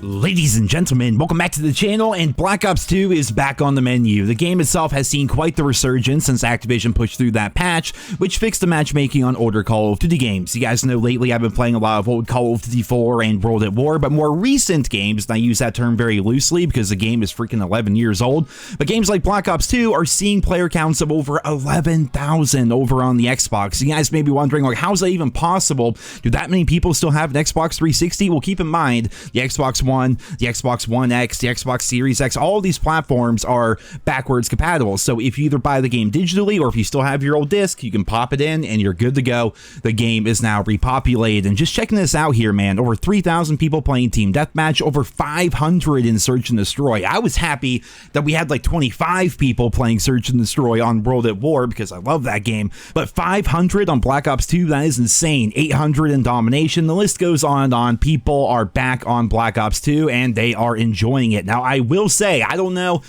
Ladies and gentlemen, welcome back to the channel, and Black Ops 2 is back on the menu. The game itself has seen quite the resurgence since Activision pushed through that patch, which fixed the matchmaking on older Call of Duty games. You guys know lately I've been playing a lot of old Call of Duty 4 and World at War, but more recent games, and I use that term very loosely because the game is freaking 11 years old, but games like Black Ops 2 are seeing player counts of over 11,000 over on the Xbox. You guys may be wondering, like, how's that even possible? Do that many people still have an Xbox 360? Well, keep in mind, the Xbox One, the Xbox One X, the Xbox Series X, all of these platforms are backwards compatible. So if you either buy the game digitally or if you still have your old disc, you can pop it in and you're good to go. The game is now repopulated. And just checking this out here, man, over 3,000 people playing Team Deathmatch, over 500 in Search and Destroy. I was happy that we had like 25 people playing Search and Destroy on World at War because I love that game. But 500 on Black Ops 2, that is insane. 800 in Domination. The list goes on and on. People are back on Black Ops 2 and they are enjoying it. Now, I will say, I don't know,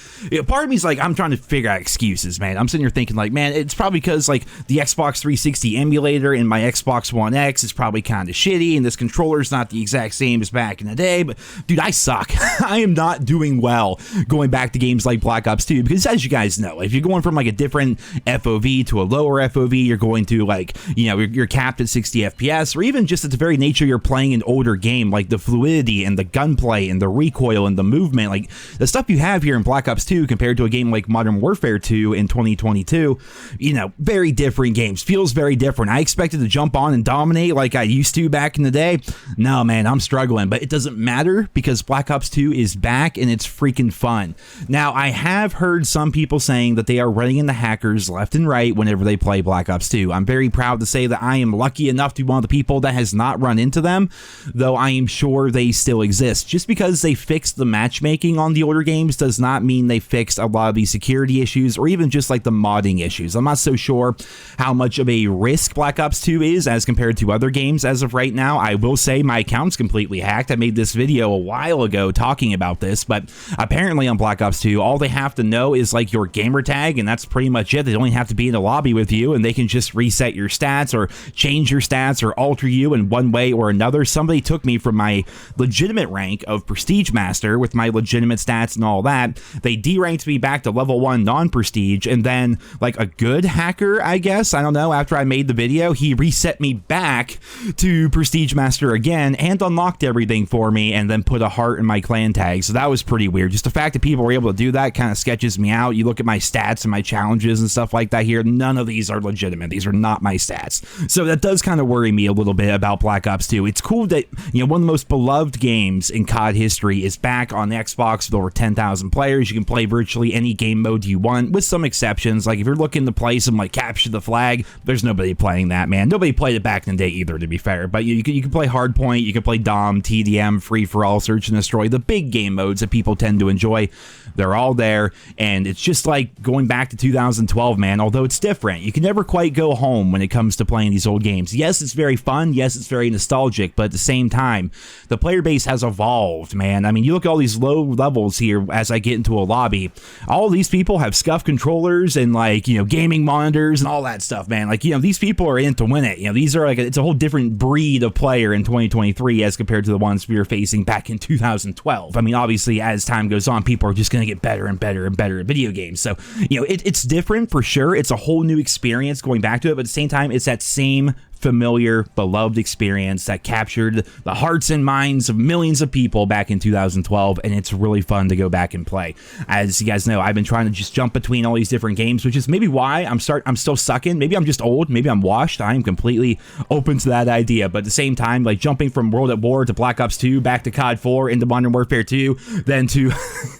part of me is like, I'm trying to figure out excuses, man. I'm sitting here thinking like, man, it's probably because like the Xbox 360 emulator in my Xbox One X is probably kind of shitty and this controller is not the exact same as back in the day, but dude, I suck. I am not doing well going back to games like Black Ops 2 because, as you guys know, if you're going from like a different FOV to a lower FOV, you're going to, like, you know, you're capped at 60 FPS, or even just at the very nature you're playing an older game, like the fluidity and the gunplay and the recoil and the movement, like the stuff you have here in Black Ops 2 compared to a game like Modern Warfare 2 in 2022, you know, very different games. Feels very different. I expected to jump on and dominate like I used to back in the day. No, man, I'm struggling, but it doesn't matter because Black Ops 2 is back and it's freaking fun. Now, I have heard some people saying that they are running into hackers left and right whenever they play Black Ops 2. I'm very proud to say that I am lucky enough to be one of the people that has not run into them, though I am sure they still exist. Just because they fixed the matchmaking on the older games does not mean they fixed a lot of the security issues or even just like the modding issues. I'm not so sure how much of a risk Black Ops 2 is as compared to other games as of right now. I will say my account's completely hacked. I made this video a while ago talking about this, but apparently on Black Ops 2, all they have to know is like your gamer tag, and that's pretty much it. They don't even have to be in a lobby with you, and they can just reset your stats or change your stats or alter you in one way or another. Somebody took me from my legitimate rank of Prestige Master with my legitimate stats and all that. They deranked me back to level 1 non-prestige, and then like a good hacker, I guess, I don't know, after I made the video, he reset me back to Prestige Master again and unlocked everything for me and then put a heart in my clan tag. So that was pretty weird. Just the fact that people were able to do that kind of sketches me out. You look at my stats and my challenges and stuff like that here, none of these are legitimate. These are not my stats. So that does kind of worry me a little bit about Black Ops 2. It's cool that, you know, one of the most beloved games in COD history is back on the Xbox with over 10,000 players. You can play virtually any game mode you want, with some exceptions. Like if you're looking to play some like Capture the Flag, there's nobody playing that, man. Nobody played it back in the day either, to be fair. But you can play Hardpoint, you can play Dom, TDM, Free for All, Search and Destroy, the big game modes that people tend to enjoy. They're all there, and it's just like going back to 2012, man. Although it's different, you can never quite go home when it comes to playing these old games. Yes, it's very fun. Yes, it's very nostalgic, but at the same time, the player base has evolved, man. I mean, you look at all these low levels here as I get into a lobby. All these people have scuffed controllers and, like, you know, gaming monitors and all that stuff, man. Like, you know, these people are in to win it. You know, these are like, it's a whole different breed of player in 2023 as compared to the ones we were facing back in 2012. I mean, obviously, as time goes on, people are just going to get better and better and better at video games. So, you know, it's different for sure. It's a whole new experience going back to it, but at the same time, it's that same familiar, beloved experience that captured the hearts and minds of millions of people back in 2012, and it's really fun to go back and play. As you guys know, I've been trying to just jump between all these different games, which is maybe why I'm still sucking. Maybe I'm just old, maybe I'm washed. I am completely open to that idea, but at the same time, like jumping from World at War to Black Ops 2, back to COD 4, into Modern Warfare 2, then to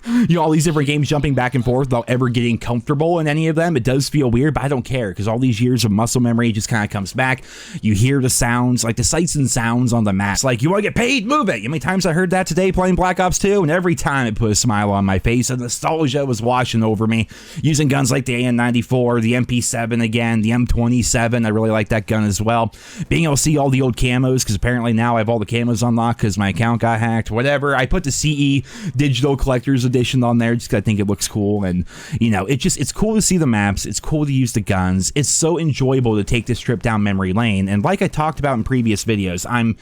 you know, all these different games, jumping back and forth without ever getting comfortable in any of them, it does feel weird, but I don't care, because all these years of muscle memory just kind of comes back. You hear the sounds, like the sights and sounds on the map. It's like, you want to get paid? Move it. You know how many times I heard that today playing Black Ops 2? And every time it put a smile on my face, and nostalgia was washing over me. Using guns like the AN-94, the MP7 again, the M27. I really like that gun as well. Being able to see all the old camos, because apparently now I have all the camos unlocked because my account got hacked. Whatever. I put the CE Digital Collector's Edition on there just because I think it looks cool. And, you know, it's cool to see the maps. It's cool to use the guns. It's so enjoyable to take this trip down memory lane. And like I talked about in previous videos, I'm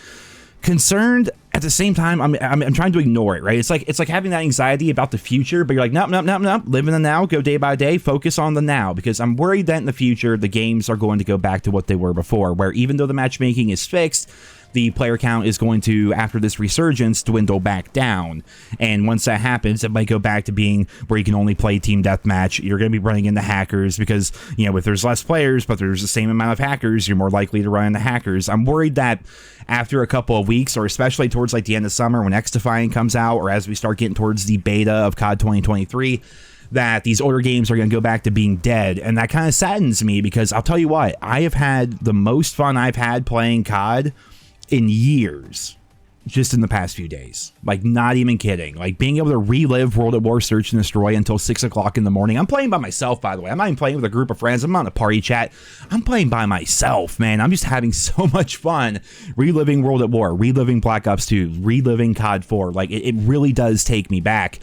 concerned at the same time. I'm trying to ignore it, right? It's like having that anxiety about the future, but you're like, nope, live in the now, go day by day, focus on the now, because I'm worried that in the future the games are going to go back to what they were before, where even though the matchmaking is fixed, the player count is going to, after this resurgence, dwindle back down. And once that happens, it might go back to being where you can only play team deathmatch. You're going to be running into hackers because, you know, if there's less players, but there's the same amount of hackers, you're more likely to run into hackers. I'm worried that after a couple of weeks, or especially towards like the end of summer when X-Defying comes out, or as we start getting towards the beta of COD 2023, that these older games are going to go back to being dead. And that kind of saddens me, because I'll tell you what, I have had the most fun I've had playing COD in years just in the past few days. Like, not even kidding. Like, being able to relive World at War Search and Destroy until 6 o'clock in the morning. I'm playing by myself, by the way. I'm not even playing with a group of friends. I'm not in a party chat. I'm playing by myself, man. I'm just having so much fun reliving World at War, reliving Black Ops 2, reliving COD 4. Like, it really does take me back.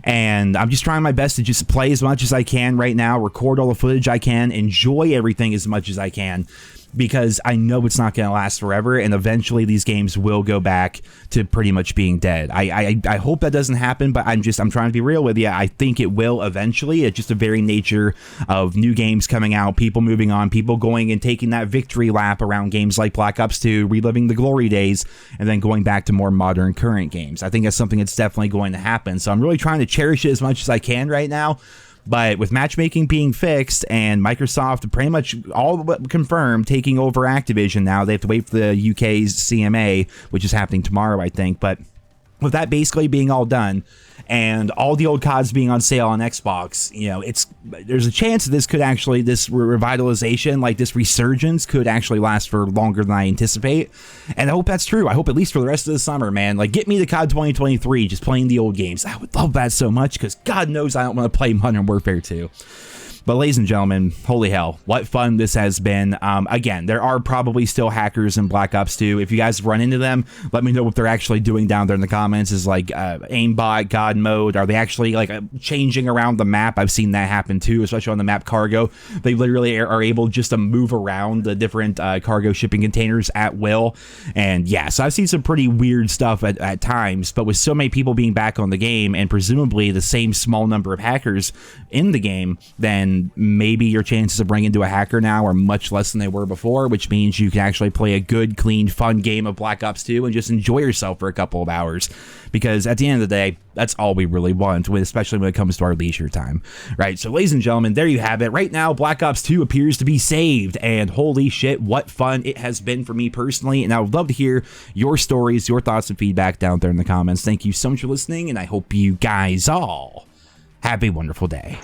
And I'm just trying my best to just play as much as I can right now, record all the footage I can, enjoy everything as much as I can, because I know it's not going to last forever, and eventually these games will go back to pretty much being dead. I hope that doesn't happen, but I'm trying to be real with you. I think it will eventually. It's just the very nature of new games coming out, people moving on, people going and taking that victory lap around games like Black Ops 2, reliving the glory days, and then going back to more modern current games. I think that's something that's definitely going to happen. So I'm really trying to cherish it as much as I can right now. But with matchmaking being fixed and Microsoft pretty much all but confirmed taking over Activision now, they have to wait for the UK's CMA, which is happening tomorrow, I think. But with that basically being all done, and all the old CODs being on sale on Xbox, you know, there's a chance that this could actually, this revitalization, like this resurgence, could actually last for longer than I anticipate. And I hope that's true. I hope at least for the rest of the summer, man. Like, get me to COD 2023, just playing the old games. I would love that so much, because God knows I don't want to play Modern Warfare 2. But ladies and gentlemen, holy hell, what fun this has been. Again, there are probably still hackers in Black Ops 2. If you guys run into them, let me know what they're actually doing down there in the comments. Is like aimbot, God mode, are they actually like changing around the map? I've seen that happen too, especially on the map cargo. They literally are able just to move around the different cargo shipping containers at will. And yeah, so I've seen some pretty weird stuff at times, but with so many people being back on the game and presumably the same small number of hackers in the game, then maybe your chances of bringing into a hacker now are much less than they were before, which means you can actually play a good, clean, fun game of Black Ops 2 and just enjoy yourself for a couple of hours. Because at the end of the day, that's all we really want, especially when it comes to our leisure time, right? So ladies and gentlemen, there you have it. Right now, Black Ops 2 appears to be saved, and holy shit, what fun it has been for me personally. And I would love to hear your stories, your thoughts, and feedback down there in the comments. Thank you so much for listening, and I hope you guys all have a wonderful day.